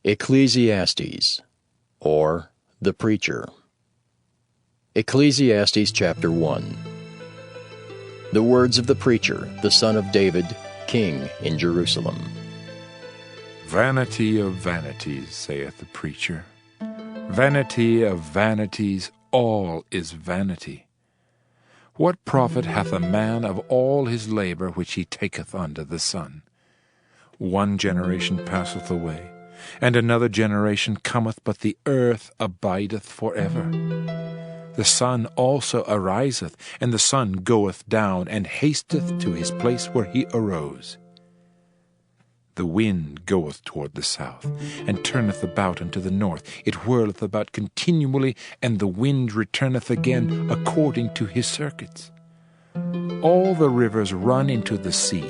Ecclesiastes, or the Preacher. Ecclesiastes chapter 1. The words of the preacher, the son of David, king in Jerusalem. Vanity of vanities, saith the preacher. Vanity of vanities, all is vanity. What profit hath a man of all his labor which he taketh under the sun? One generation passeth away, and another generation cometh, but the earth abideth forever. The sun also ariseth, and the sun goeth down, and hasteth to his place where he arose. The wind goeth toward the south, and turneth about unto the north. It whirleth about continually, and the wind returneth again according to his circuits. All the rivers run into the sea,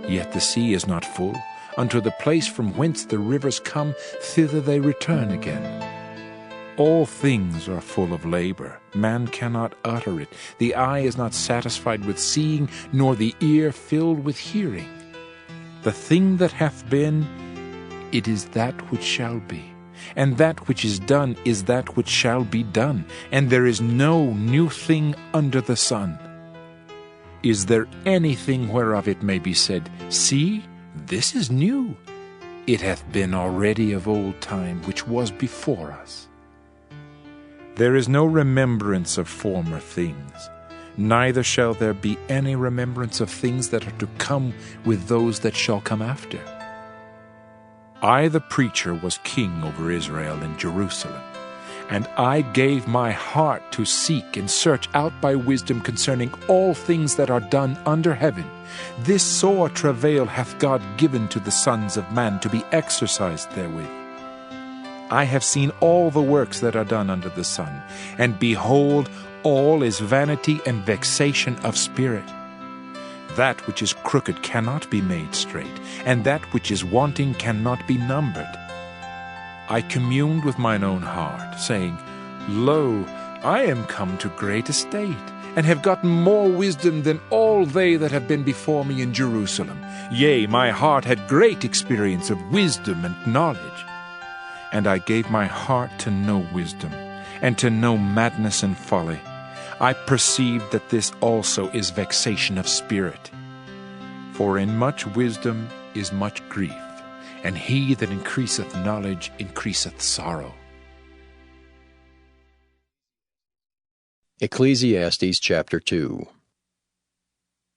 yet the sea is not full. Unto the place from whence the rivers come, thither they return again. All things are full of labor. Man cannot utter it. The eye is not satisfied with seeing, nor the ear filled with hearing. The thing that hath been, it is that which shall be. And that which is done is that which shall be done. And there is no new thing under the sun. Is there anything whereof it may be said, See, this is new? It hath been already of old time, which was before us. There is no remembrance of former things, neither shall there be any remembrance of things that are to come with those that shall come after. I, the preacher, was king over Israel in Jerusalem, and I gave my heart to seek and search out by wisdom concerning all things that are done under heaven. This sore travail hath God given to the sons of man to be exercised therewith. I have seen all the works that are done under the sun, and behold, all is vanity and vexation of spirit. That which is crooked cannot be made straight, and that which is wanting cannot be numbered. I communed with mine own heart, saying, Lo, I am come to great estate, and have gotten more wisdom than all they that have been before me in Jerusalem. Yea, my heart had great experience of wisdom and knowledge. And I gave my heart to know wisdom, and to know madness and folly. I perceived that this also is vexation of spirit. For in much wisdom is much grief, and he that increaseth knowledge increaseth sorrow. Ecclesiastes chapter 2.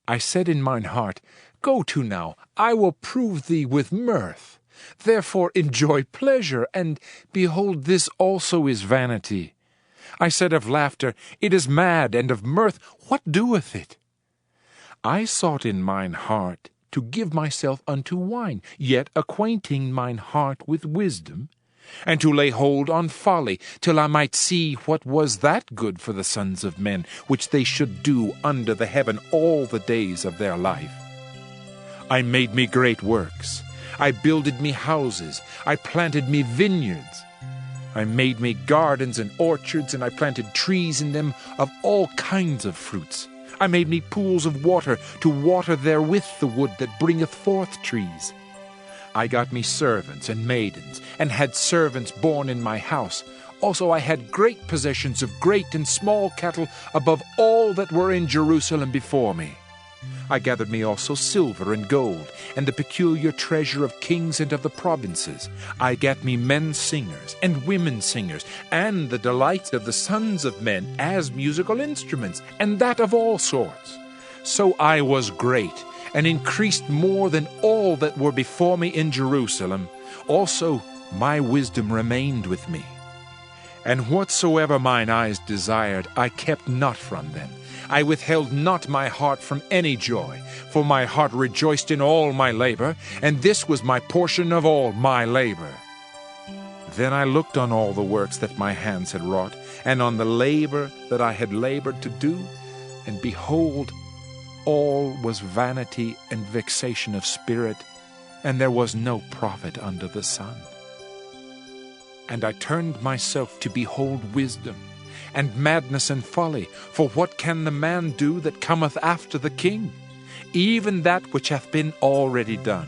I said in mine heart, Go to now, I will prove thee with mirth. Therefore enjoy pleasure, and behold, this also is vanity. I said of laughter, It is mad, and of mirth, what doeth it? I sought in mine heart to give myself unto wine, yet acquainting mine heart with wisdom, and to lay hold on folly, till I might see what was that good for the sons of men, which they should do under the heaven all the days of their life. I made me great works. I builded me houses, I planted me vineyards. I made me gardens and orchards, and I planted trees in them of all kinds of fruits. I made me pools of water, to water therewith the wood that bringeth forth trees. I got me servants and maidens, and had servants born in my house. Also I had great possessions of great and small cattle, above all that were in Jerusalem before me. I gathered me also silver and gold, and the peculiar treasure of kings and of the provinces. I gat me men singers and women singers, and the delights of the sons of men as musical instruments, and that of all sorts. So I was great, and increased more than all that were before me in Jerusalem. Also my wisdom remained with me. And whatsoever mine eyes desired, I kept not from them. I withheld not my heart from any joy, for my heart rejoiced in all my labor, and this was my portion of all my labor. Then I looked on all the works that my hands had wrought, and on the labor that I had labored to do, and behold, all was vanity and vexation of spirit, and there was no profit under the sun. And I turned myself to behold wisdom, and madness and folly. For what can the man do that cometh after the king? Even that which hath been already done.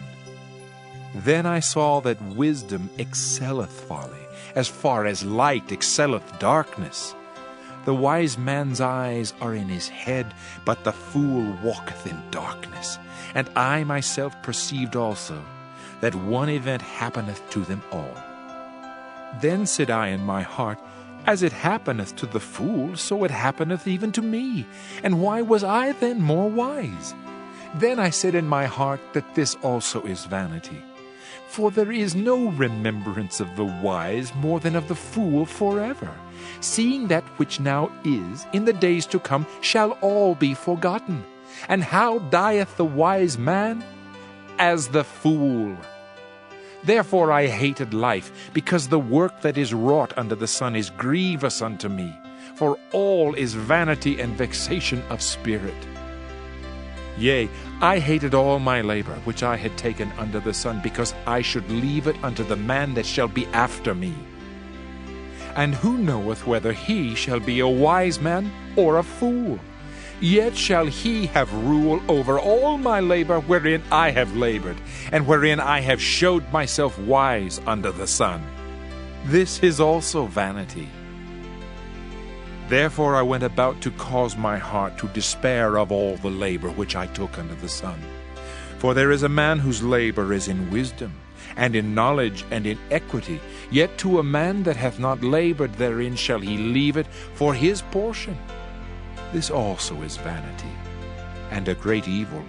Then I saw that wisdom excelleth folly, as far as light excelleth darkness. The wise man's eyes are in his head, but the fool walketh in darkness. And I myself perceived also that one event happeneth to them all. Then said I in my heart, As it happeneth to the fool, so it happeneth even to me. And why was I then more wise? Then I said in my heart that this also is vanity. For there is no remembrance of the wise more than of the fool forever. Seeing that which now is, in the days to come, shall all be forgotten. And how dieth the wise man? As the fool. Therefore I hated life, because the work that is wrought under the sun is grievous unto me. For all is vanity and vexation of spirit. Yea, I hated all my labor which I had taken under the sun, because I should leave it unto the man that shall be after me. And who knoweth whether he shall be a wise man or a fool? Yet shall he have rule over all my labor wherein I have labored, and wherein I have showed myself wise under the sun. This is also vanity. Therefore I went about to cause my heart to despair of all the labor which I took under the sun. For there is a man whose labor is in wisdom, and in knowledge, and in equity. Yet to a man that hath not labored therein shall he leave it for his portion. This also is vanity, and a great evil.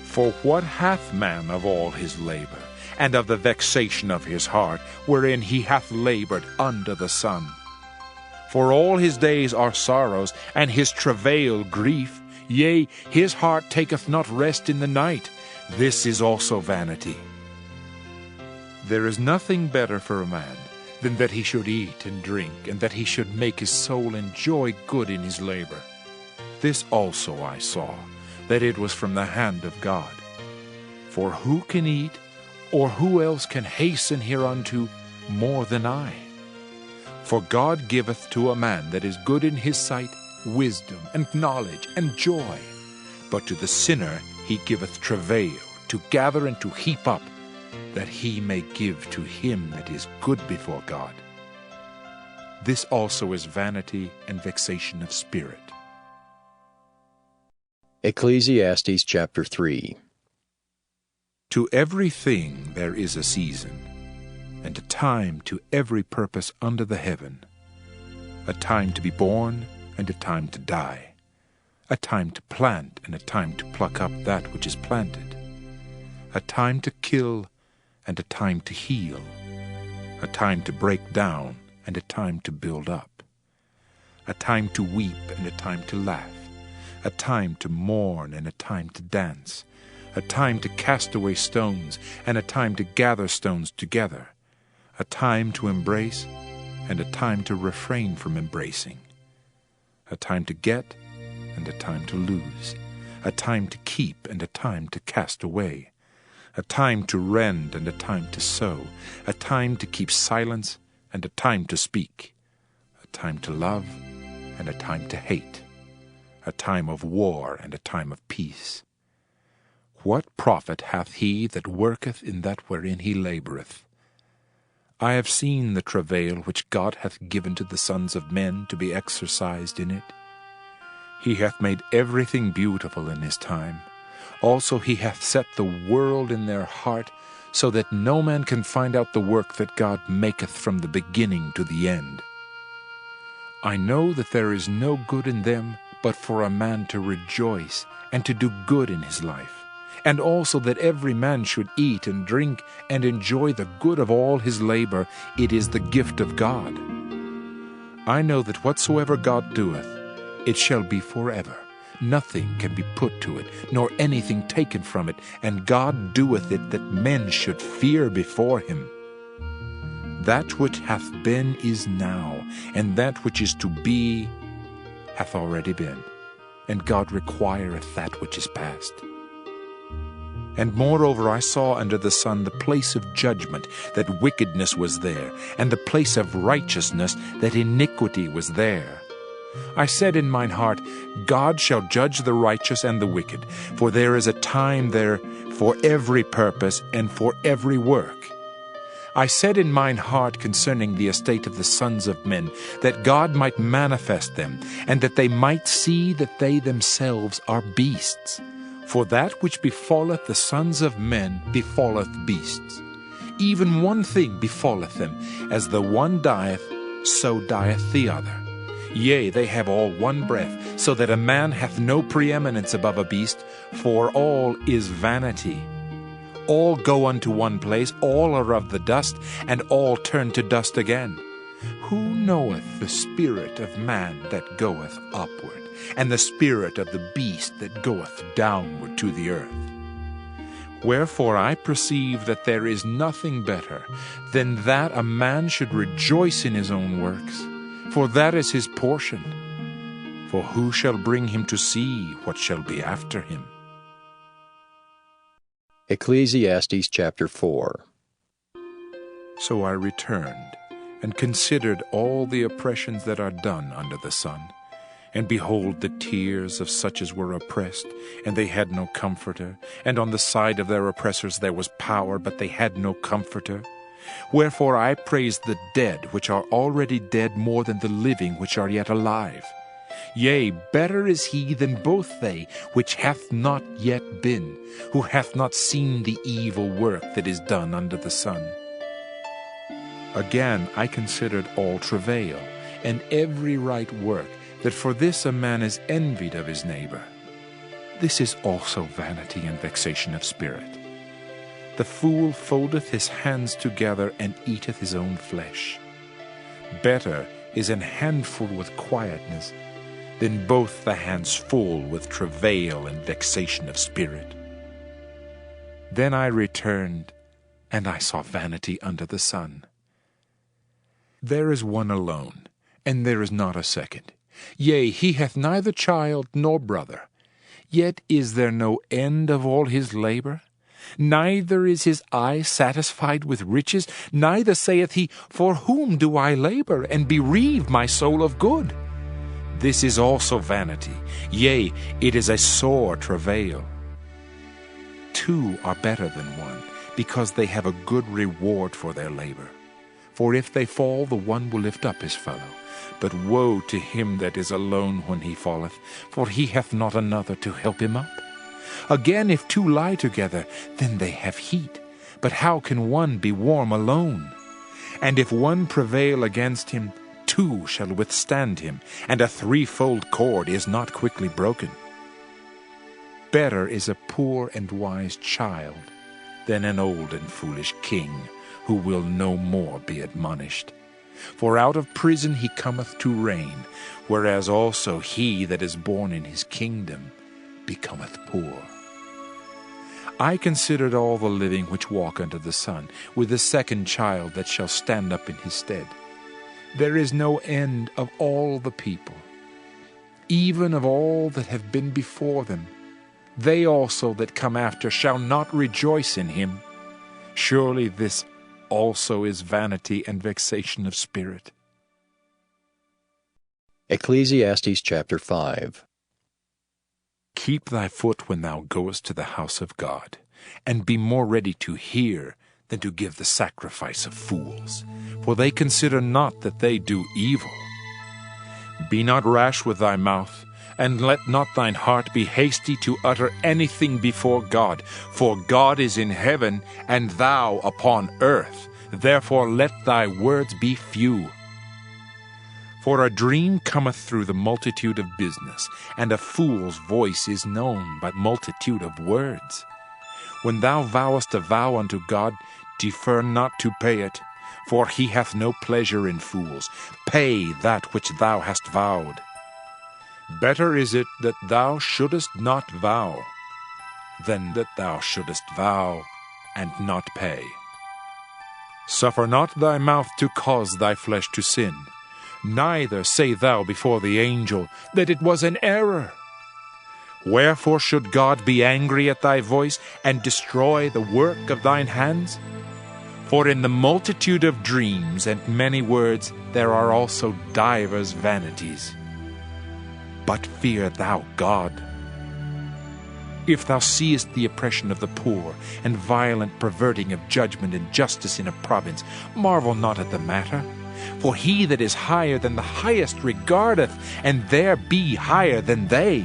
For what hath man of all his labor, and of the vexation of his heart, wherein he hath labored under the sun? For all his days are sorrows, and his travail grief. Yea, his heart taketh not rest in the night. This is also vanity. There is nothing better for a man than that he should eat and drink, and that he should make his soul enjoy good in his labor. This also I saw, that it was from the hand of God. For who can eat, or who else can hasten hereunto more than I? For God giveth to a man that is good in his sight wisdom, and knowledge, and joy. But to the sinner he giveth travail, to gather and to heap up, that he may give to him that is good before God. This also is vanity and vexation of spirit. Ecclesiastes chapter 3. To everything there is a season, and a time to every purpose under the heaven, a time to be born, and a time to die, a time to plant, and a time to pluck up that which is planted, a time to kill, and a time to heal, a time to break down, and a time to build up, a time to weep, and a time to laugh, a time to mourn, and a time to dance, a time to cast away stones, and a time to gather stones together, a time to embrace, and a time to refrain from embracing, a time to get, and a time to lose, a time to keep, and a time to cast away, a time to rend, and a time to sow, a time to keep silence, and a time to speak, a time to love, and a time to hate, a time of war, and a time of peace. What profit hath he that worketh in that wherein he laboureth? I have seen the travail which God hath given to the sons of men to be exercised in it. He hath made everything beautiful in his time. Also he hath set the world in their heart, so that no man can find out the work that God maketh from the beginning to the end. I know that there is no good in them but for a man to rejoice and to do good in his life, and also that every man should eat and drink and enjoy the good of all his labor. It is the gift of God. I know that whatsoever God doeth, it shall be forever. Nothing can be put to it, nor anything taken from it, and God doeth it that men should fear before him. That which hath been is now, and that which is to be hath already been, and God requireth that which is past. And moreover I saw under the sun the place of judgment, that wickedness was there, and the place of righteousness, that iniquity was there. I said in mine heart, God shall judge the righteous and the wicked, for there is a time there for every purpose and for every work. I said in mine heart concerning the estate of the sons of men, that God might manifest them, and that they might see that they themselves are beasts. For that which befalleth the sons of men befalleth beasts. Even one thing befalleth them, as the one dieth, so dieth the other. Yea, they have all one breath, so that a man hath no preeminence above a beast, for all is vanity. All go unto one place, all are of the dust, and all turn to dust again. Who knoweth the spirit of man that goeth upward, and the spirit of the beast that goeth downward to the earth? Wherefore I perceive that there is nothing better than that a man should rejoice in his own works, for that is his portion. For who shall bring him to see what shall be after him? Ecclesiastes chapter 4. So I returned, and considered all the oppressions that are done under the sun. And behold, the tears of such as were oppressed, and they had no comforter. And on the side of their oppressors there was power, but they had no comforter. Wherefore I praise the dead which are already dead more than the living which are yet alive. Yea, better is he than both they which hath not yet been, who hath not seen the evil work that is done under the sun. Again I considered all travail, and every right work, that for this a man is envied of his neighbor. This is also vanity and vexation of spirit. The fool foldeth his hands together, and eateth his own flesh. Better is an handful with quietness, than both the hands full with travail and vexation of spirit. Then I returned, and I saw vanity under the sun. There is one alone, and there is not a second. Yea, he hath neither child nor brother. Yet is there no end of all his labor? Neither is his eye satisfied with riches, neither saith he, For whom do I labor, and bereave my soul of good? This is also vanity, yea, it is a sore travail. Two are better than one, because they have a good reward for their labor. For if they fall, the one will lift up his fellow. But woe to him that is alone when he falleth, for he hath not another to help him up. Again, if two lie together, then they have heat. But how can one be warm alone? And if one prevail against him, two shall withstand him, and a threefold cord is not quickly broken. Better is a poor and wise child than an old and foolish king, who will no more be admonished. For out of prison he cometh to reign, whereas also he that is born in his kingdom becometh poor. I considered all the living which walk under the sun, with the second child that shall stand up in his stead. There is no end of all the people, even of all that have been before them. They also that come after shall not rejoice in him. Surely this also is vanity and vexation of spirit. Ecclesiastes chapter 5. Keep thy foot when thou goest to the house of God, and be more ready to hear than to give the sacrifice of fools, for they consider not that they do evil. Be not rash with thy mouth, and let not thine heart be hasty to utter anything before God, for God is in heaven, and thou upon earth. Therefore let thy words be few. For a dream cometh through the multitude of business, and a fool's voice is known by multitude of words. When thou vowest a vow unto God, defer not to pay it, for he hath no pleasure in fools. Pay that which thou hast vowed. Better is it that thou shouldest not vow, than that thou shouldest vow and not pay. Suffer not thy mouth to cause thy flesh to sin, neither say thou before the angel that it was an error. Wherefore should God be angry at thy voice, and destroy the work of thine hands? For in the multitude of dreams and many words there are also divers vanities. But fear thou God. If thou seest the oppression of the poor, and violent perverting of judgment and justice in a province, marvel not at the matter. For he that is higher than the highest regardeth, and there be higher than they.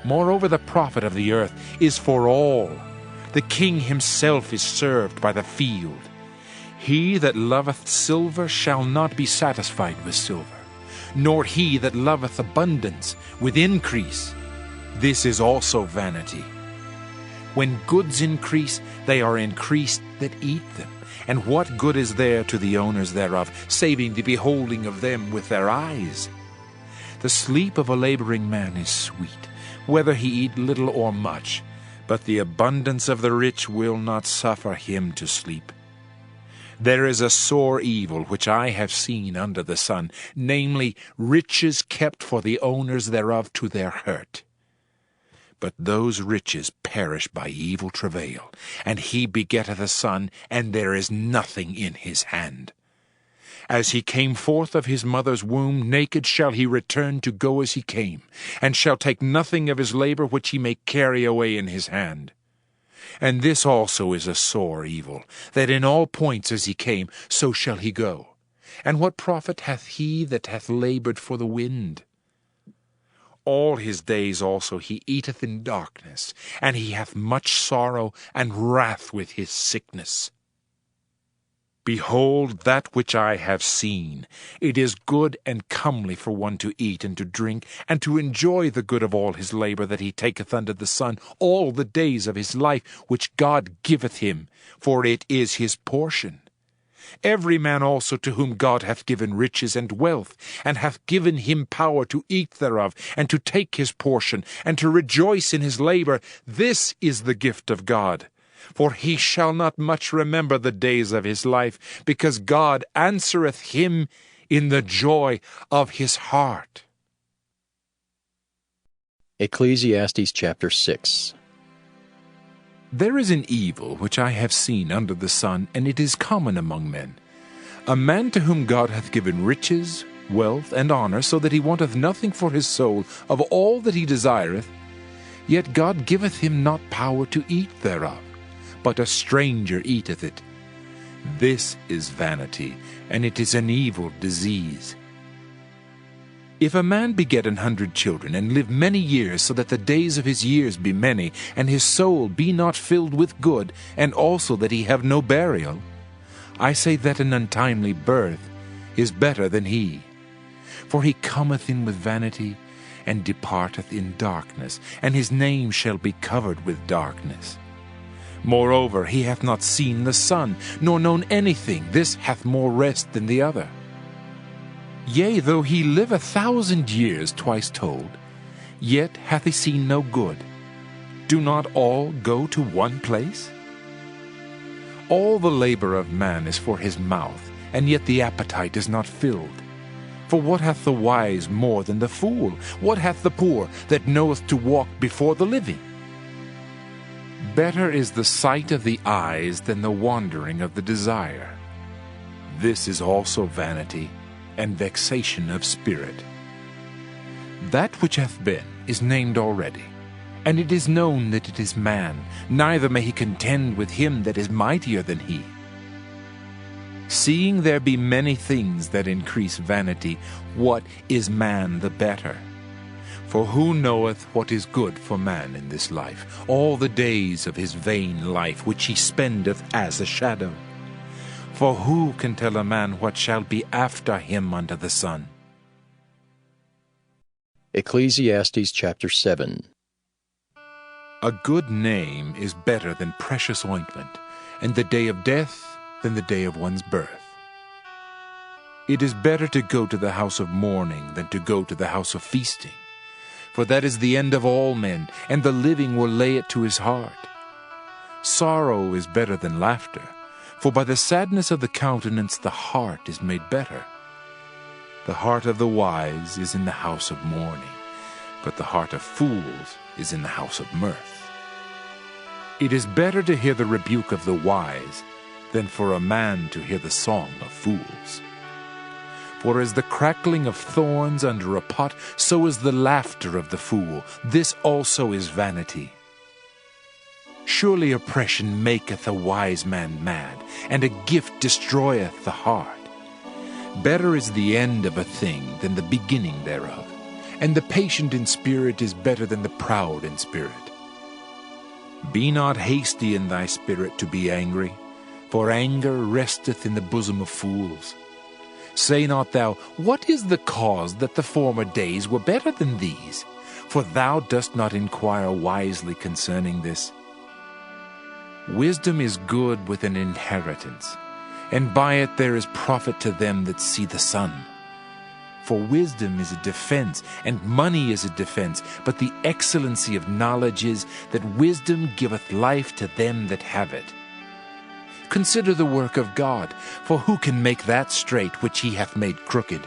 Moreover, the profit of the earth is for all. The king himself is served by the field. He that loveth silver shall not be satisfied with silver, nor he that loveth abundance with increase. This is also vanity. When goods increase, they are increased that eat them. And what good is there to the owners thereof, saving the beholding of them with their eyes? The sleep of a laboring man is sweet, whether he eat little or much, but the abundance of the rich will not suffer him to sleep. There is a sore evil which I have seen under the sun, namely, riches kept for the owners thereof to their hurt. But those riches perish by evil travail, and he begetteth a son, and there is nothing in his hand. As he came forth of his mother's womb, naked shall he return to go as he came, and shall take nothing of his labor which he may carry away in his hand. And this also is a sore evil, that in all points as he came, so shall he go. And what profit hath he that hath labored for the wind? All his days also he eateth in darkness, and he hath much sorrow and wrath with his sickness. Behold, that which I have seen, it is good and comely for one to eat and to drink, and to enjoy the good of all his labor that he taketh under the sun all the days of his life which God giveth him, for it is his portion. Every man also to whom God hath given riches and wealth, and hath given him power to eat thereof, and to take his portion, and to rejoice in his labor, this is the gift of God. For he shall not much remember the days of his life, because God answereth him in the joy of his heart. Ecclesiastes chapter 6. There is an evil which I have seen under the sun, and it is common among men. A man to whom God hath given riches, wealth, and honor, so that he wanteth nothing for his soul of all that he desireth, yet God giveth him not power to eat thereof, but a stranger eateth it. This is vanity, and it is an evil disease. If a man beget 100 children, and live many years, so that the days of his years be many, and his soul be not filled with good, and also that he have no burial, I say that an untimely birth is better than he. For he cometh in with vanity, and departeth in darkness, and his name shall be covered with darkness. Moreover, he hath not seen the sun, nor known anything. This hath more rest than the other. Yea, though he live 1,000 years, twice told, yet hath he seen no good. Do not all go to one place? All the labor of man is for his mouth, and yet the appetite is not filled. For what hath the wise more than the fool? What hath the poor that knoweth to walk before the living? Better is the sight of the eyes than the wandering of the desire. This is also vanity, and vexation of spirit. That which hath been is named already, and it is known that it is man, neither may he contend with him that is mightier than he. Seeing there be many things that increase vanity, what is man the better? For who knoweth what is good for man in this life, all the days of his vain life which he spendeth as a shadow? For who can tell a man what shall be after him under the sun? Ecclesiastes chapter 7. A good name is better than precious ointment, and the day of death than the day of one's birth. It is better to go to the house of mourning than to go to the house of feasting, for that is the end of all men, and the living will lay it to his heart. Sorrow is better than laughter, for by the sadness of the countenance the heart is made better. The heart of the wise is in the house of mourning, but the heart of fools is in the house of mirth. It is better to hear the rebuke of the wise than for a man to hear the song of fools. For as the crackling of thorns under a pot, so is the laughter of the fool. This also is vanity. Surely oppression maketh a wise man mad, and a gift destroyeth the heart. Better is the end of a thing than the beginning thereof, and the patient in spirit is better than the proud in spirit. Be not hasty in thy spirit to be angry, for anger resteth in the bosom of fools. Say not thou, What is the cause that the former days were better than these? For thou dost not inquire wisely concerning this. Wisdom is good with an inheritance, and by it there is profit to them that see the sun. For wisdom is a defense, and money is a defense, but the excellency of knowledge is that wisdom giveth life to them that have it. Consider the work of God, for who can make that straight which he hath made crooked?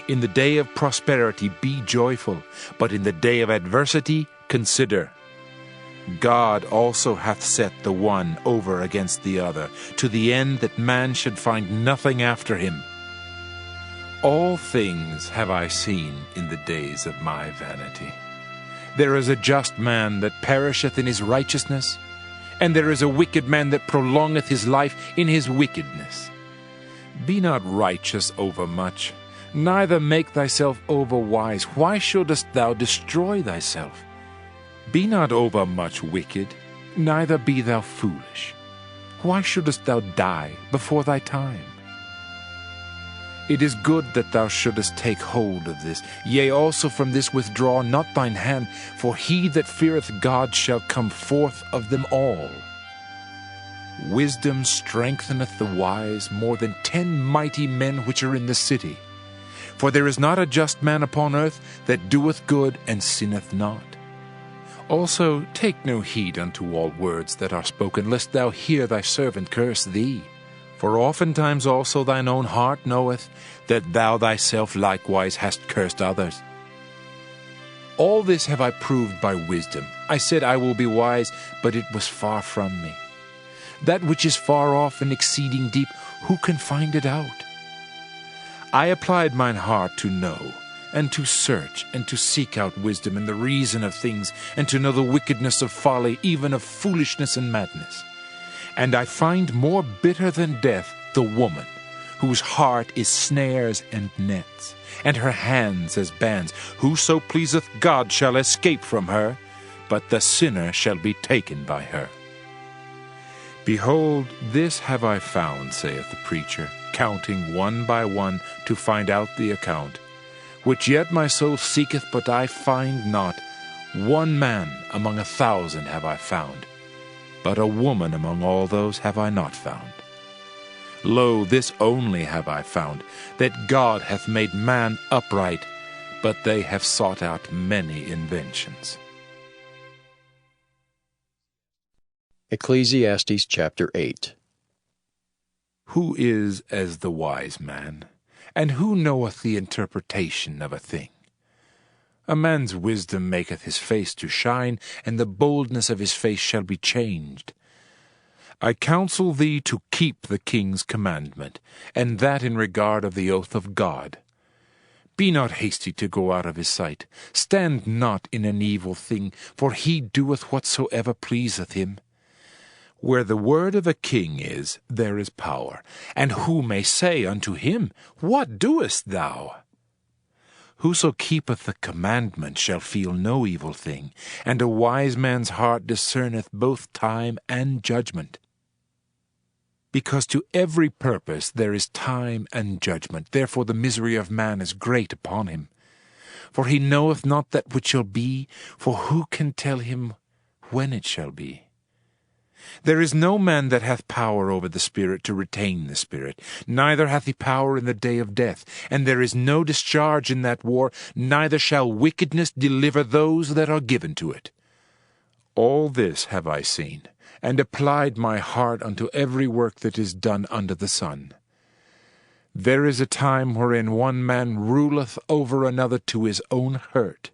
In the day of prosperity be joyful, but in the day of adversity consider. God also hath set the one over against the other, to the end that man should find nothing after him. All things have I seen in the days of my vanity. There is a just man that perisheth in his righteousness, and there is a wicked man that prolongeth his life in his wickedness. Be not righteous overmuch, neither make thyself overwise. Why shouldest thou destroy thyself? Be not overmuch wicked, neither be thou foolish. Why shouldest thou die before thy time? It is good that thou shouldest take hold of this. Yea, also from this withdraw not thine hand, for he that feareth God shall come forth of them all. Wisdom strengtheneth the wise more than 10 mighty men which are in the city. For there is not a just man upon earth that doeth good and sinneth not. Also take no heed unto all words that are spoken, lest thou hear thy servant curse thee. For oftentimes also thine own heart knoweth that thou thyself likewise hast cursed others. All this have I proved by wisdom. I said I will be wise, but it was far from me. That which is far off and exceeding deep, who can find it out? I applied mine heart to know, and to search, and to seek out wisdom and the reason of things, and to know the wickedness of folly, even of foolishness and madness. And I find more bitter than death the woman, whose heart is snares and nets, and her hands as bands. Whoso pleaseth God shall escape from her, but the sinner shall be taken by her. Behold, this have I found, saith the preacher, counting one by one to find out the account, which yet my soul seeketh, but I find not. One man among 1,000 have I found, but a woman among all those have I not found. Lo, this only have I found, that God hath made man upright, but they have sought out many inventions. Ecclesiastes chapter 8. Who is as the wise man, and who knoweth the interpretation of a thing? A man's wisdom maketh his face to shine, and the boldness of his face shall be changed. I counsel thee to keep the king's commandment, and that in regard of the oath of God. Be not hasty to go out of his sight. Stand not in an evil thing, for he doeth whatsoever pleaseth him. Where the word of a king is, there is power. And who may say unto him, What doest thou? Whoso keepeth the commandment shall feel no evil thing, and a wise man's heart discerneth both time and judgment. Because to every purpose there is time and judgment, therefore the misery of man is great upon him. For he knoweth not that which shall be, for who can tell him when it shall be? There is no man that hath power over the Spirit to retain the Spirit, neither hath he power in the day of death, and there is no discharge in that war, neither shall wickedness deliver those that are given to it. All this have I seen, and applied my heart unto every work that is done under the sun. There is a time wherein one man ruleth over another to his own hurt.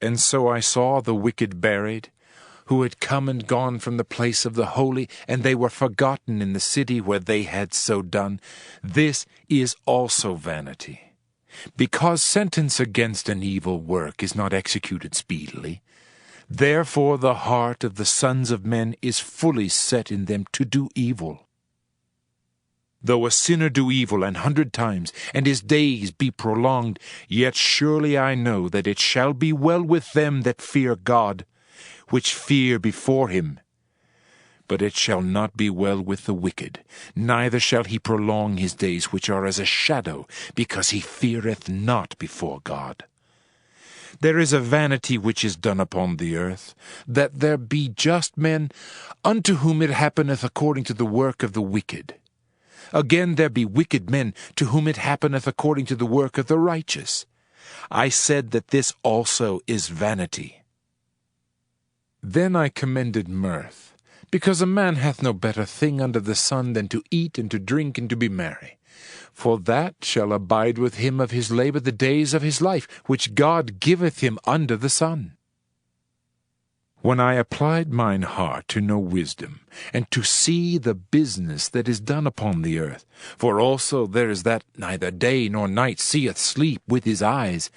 And so I saw the wicked buried, who had come and gone from the place of the holy, and they were forgotten in the city where they had so done. This is also vanity. Because sentence against an evil work is not executed speedily, therefore the heart of the sons of men is fully set in them to do evil. Though a sinner do evil 100 times, and his days be prolonged, yet surely I know that it shall be well with them that fear God, which fear before him. But it shall not be well with the wicked, neither shall he prolong his days, which are as a shadow, because he feareth not before God. There is a vanity which is done upon the earth, that there be just men, unto whom it happeneth according to the work of the wicked. Again there be wicked men, to whom it happeneth according to the work of the righteous. I said that this also is vanity. Then I commended mirth, because a man hath no better thing under the sun than to eat and to drink and to be merry. For that shall abide with him of his labor the days of his life, which God giveth him under the sun. When I applied mine heart to know wisdom, and to see the business that is done upon the earth, for also there is that neither day nor night seeth sleep with his eyes,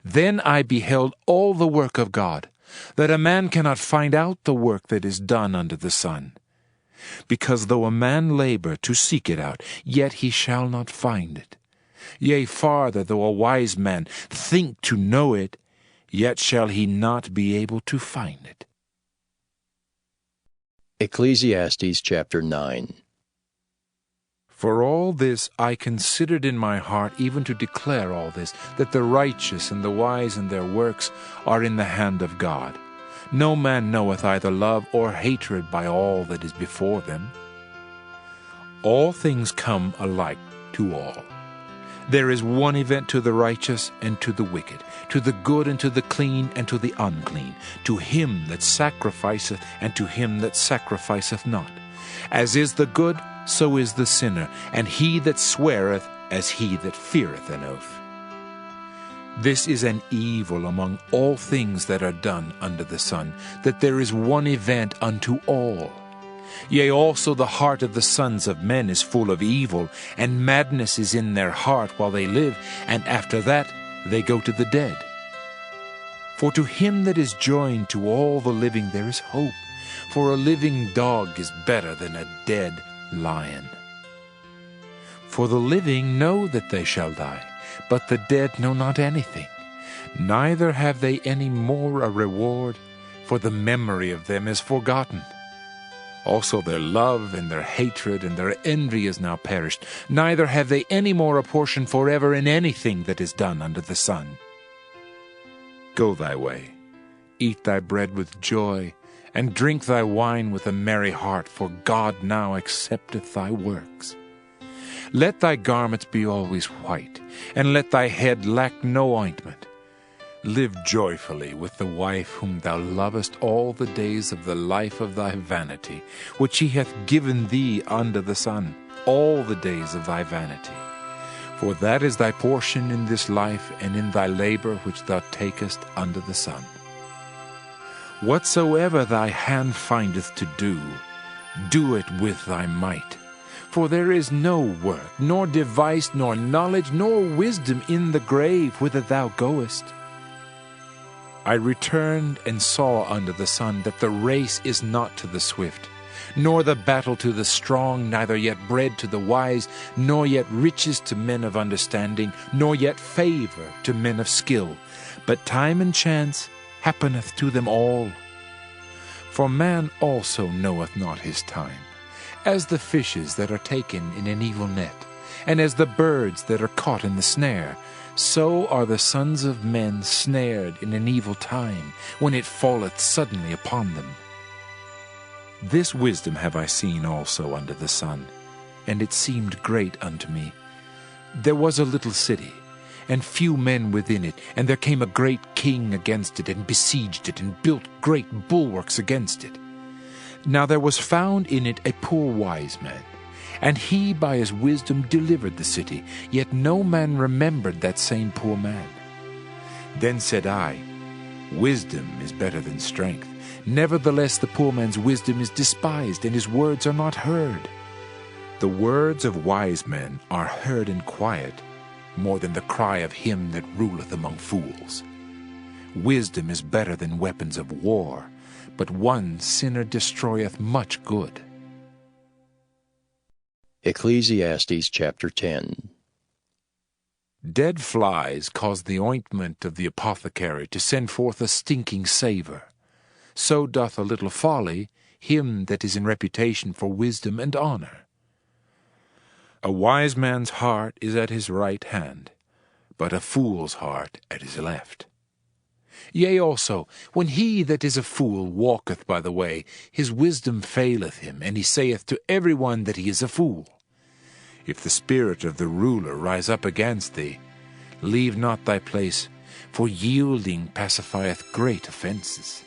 then I beheld all the work of God, that a man cannot find out the work that is done under the sun. Because though a man labor to seek it out, yet he shall not find it. Yea, farther, though a wise man think to know it, yet shall he not be able to find it. Ecclesiastes chapter 9. For all this I considered in my heart, even to declare all this, that the righteous and the wise in their works are in the hand of God. No man knoweth either love or hatred by all that is before them. All things come alike to all. There is one event to the righteous and to the wicked, to the good and to the clean and to the unclean, to him that sacrificeth and to him that sacrificeth not. As is the good, so is the sinner, and he that sweareth as he that feareth an oath. This is an evil among all things that are done under the sun, that there is one event unto all. Yea, also the heart of the sons of men is full of evil, and madness is in their heart while they live, and after that they go to the dead. For to him that is joined to all the living there is hope, for a living dog is better than a dead lion. For the living know that they shall die, but the dead know not anything, neither have they any more a reward, for the memory of them is forgotten. Also their love and their hatred and their envy is now perished, neither have they any more a portion forever in anything that is done under the sun. Go thy way, eat thy bread with joy, and drink thy wine with a merry heart, for God now accepteth thy works. Let thy garments be always white, and let thy head lack no ointment. Live joyfully with the wife whom thou lovest all the days of the life of thy vanity, which he hath given thee under the sun, all the days of thy vanity. For that is thy portion in this life, and in thy labor which thou takest under the sun. Whatsoever thy hand findeth to do, do it with thy might. For there is no work, nor device, nor knowledge, nor wisdom in the grave whither thou goest. I returned and saw under the sun that the race is not to the swift, nor the battle to the strong, neither yet bread to the wise, nor yet riches to men of understanding, nor yet favor to men of skill. But time and chance happeneth to them all. For man also knoweth not his time, as the fishes that are taken in an evil net, and as the birds that are caught in the snare, so are the sons of men snared in an evil time, when it falleth suddenly upon them. This wisdom have I seen also under the sun, and it seemed great unto me. There was a little city, and few men within it, and there came a great king against it, and besieged it, and built great bulwarks against it. Now there was found in it a poor wise man, and he by his wisdom delivered the city, yet no man remembered that same poor man. Then said I, Wisdom is better than strength, Nevertheless the poor man's wisdom is despised, and his words are not heard. The words of wise men are heard in quiet, more than the cry of him that ruleth among fools. Wisdom is better than weapons of war, but one sinner destroyeth much good. Ecclesiastes chapter 10. Dead flies cause the ointment of the apothecary to send forth a stinking savour. So doth a little folly him that is in reputation for wisdom and honour. A wise man's heart is at his right hand, but a fool's heart at his left. Yea also, when he that is a fool walketh by the way, his wisdom faileth him, and he saith to every one that he is a fool. If the spirit of the ruler rise up against thee, leave not thy place, for yielding pacifieth great offences.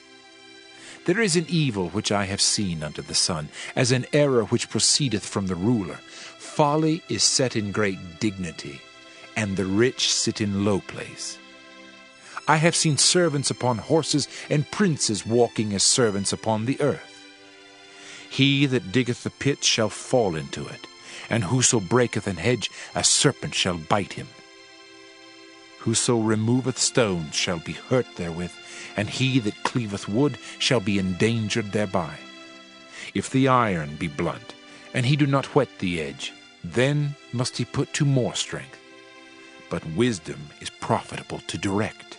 There is an evil which I have seen under the sun, as an error which proceedeth from the ruler. Folly is set in great dignity, and the rich sit in low place. I have seen servants upon horses, and princes walking as servants upon the earth. He that diggeth the pit shall fall into it, and whoso breaketh an hedge, a serpent shall bite him. Whoso removeth stones shall be hurt therewith, and he that cleaveth wood shall be endangered thereby. If the iron be blunt, and he do not whet the edge, then must he put to more strength. But wisdom is profitable to direct.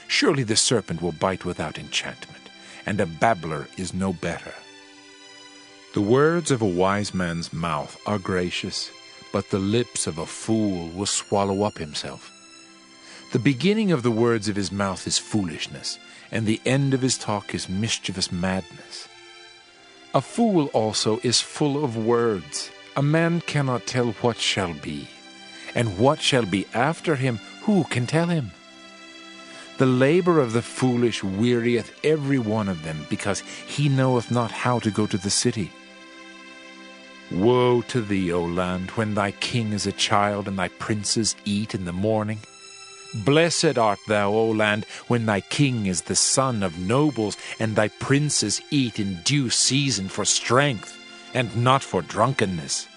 Surely the serpent will bite without enchantment, and a babbler is no better. The words of a wise man's mouth are gracious, but the lips of a fool will swallow up himself. The beginning of the words of his mouth is foolishness, and the end of his talk is mischievous madness. A fool also is full of words. A man cannot tell what shall be, and what shall be after him, who can tell him? The labor of the foolish wearieth every one of them, because he knoweth not how to go to the city. Woe to thee, O land, when thy king is a child, and thy princes eat in the morning. Blessed art thou, O land, when thy king is the son of nobles, and thy princes eat in due season for strength, and not for drunkenness.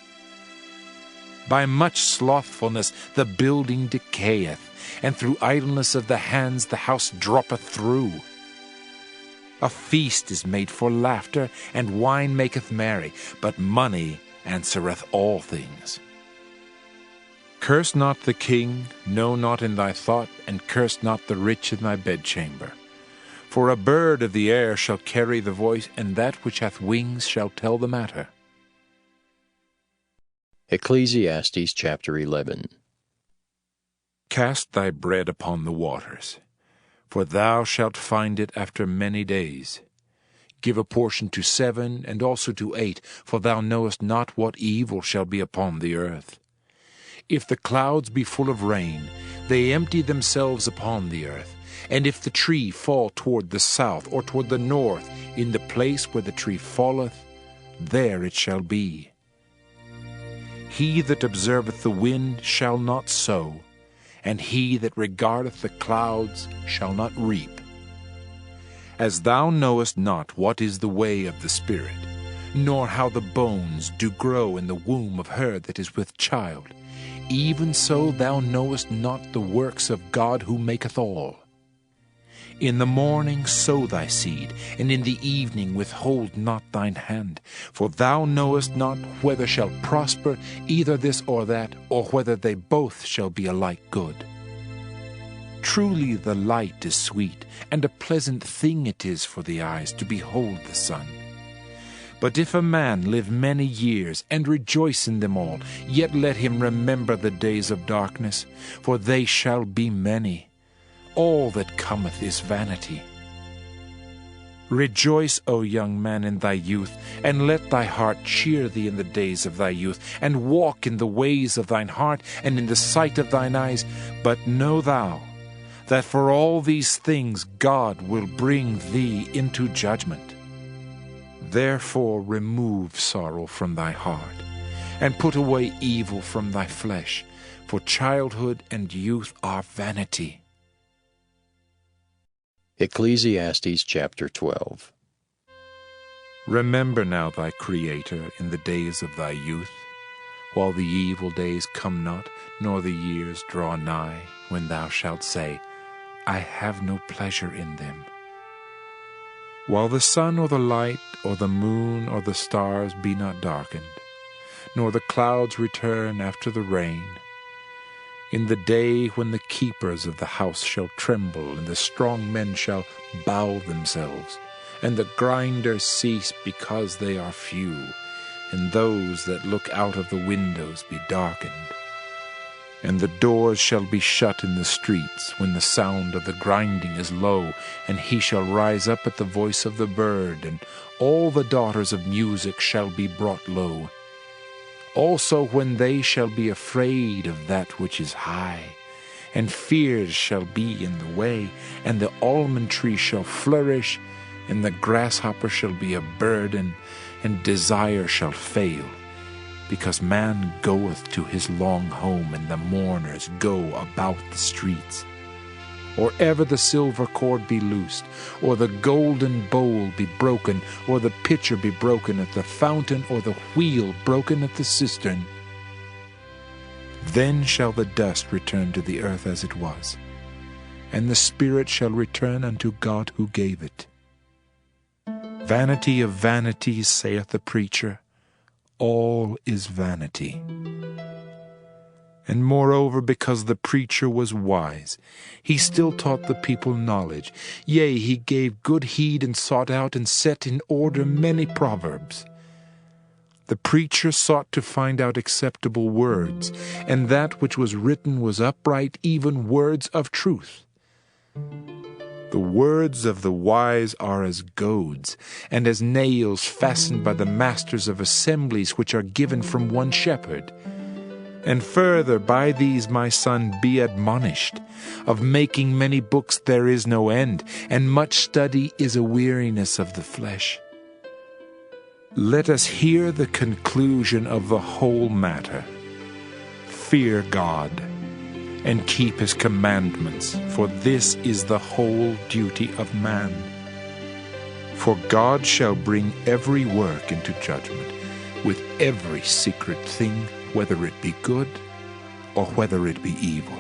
By much slothfulness the building decayeth, and through idleness of the hands the house droppeth through. A feast is made for laughter, and wine maketh merry, but money answereth all things. Curse not the king, no, not in thy thought, and curse not the rich in thy bedchamber. For a bird of the air shall carry the voice, and that which hath wings shall tell the matter. Ecclesiastes chapter 11. Cast thy bread upon the waters, for thou shalt find it after many days. Give a portion to 7, and also to 8, for thou knowest not what evil shall be upon the earth. If the clouds be full of rain, they empty themselves upon the earth. And if the tree fall toward the south or toward the north, in the place where the tree falleth, there it shall be. He that observeth the wind shall not sow, and he that regardeth the clouds shall not reap. As thou knowest not what is the way of the Spirit, nor how the bones do grow in the womb of her that is with child, even so thou knowest not the works of God who maketh all. In the morning sow thy seed, and in the evening withhold not thine hand. For thou knowest not whether shall prosper either this or that, or whether they both shall be alike good. Truly the light is sweet, and a pleasant thing it is for the eyes to behold the sun. But if a man live many years, and rejoice in them all, yet let him remember the days of darkness, for they shall be many. All that cometh is vanity. Rejoice, O young man, in thy youth, and let thy heart cheer thee in the days of thy youth, and walk in the ways of thine heart, and in the sight of thine eyes. But know thou, that for all these things God will bring thee into judgment. Therefore remove sorrow from thy heart, and put away evil from thy flesh, for childhood and youth are vanity. Ecclesiastes chapter 12. Remember now thy Creator in the days of thy youth, while the evil days come not, nor the years draw nigh, when thou shalt say, I have no pleasure in them. While the sun or the light, or the moon or the stars be not darkened, nor the clouds return after the rain, in the day when the keepers of the house shall tremble, and the strong men shall bow themselves, and the grinders cease because they are few, and those that look out of the windows be darkened. And the doors shall be shut in the streets, when the sound of the grinding is low, and he shall rise up at the voice of the bird, and all the daughters of music shall be brought low. Also when they shall be afraid of that which is high, and fears shall be in the way, and the almond tree shall flourish, and the grasshopper shall be a burden, and desire shall fail, because man goeth to his long home, and the mourners go about the streets. Or ever the silver cord be loosed, or the golden bowl be broken, or the pitcher be broken at the fountain, or the wheel broken at the cistern. Then shall the dust return to the earth as it was, and the spirit shall return unto God who gave it. Vanity of vanities, saith the preacher, all is vanity. And moreover, because the preacher was wise, he still taught the people knowledge. Yea, he gave good heed, and sought out and set in order many proverbs. The preacher sought to find out acceptable words, and that which was written was upright, even words of truth. The words of the wise are as goads, and as nails fastened by the masters of assemblies, which are given from one shepherd. And further, by these, my son, be admonished. Of making many books there is no end, and much study is a weariness of the flesh. Let us hear the conclusion of the whole matter. Fear God, and keep his commandments, for this is the whole duty of man. For God shall bring every work into judgment, with every secret thing, whether it be good or whether it be evil.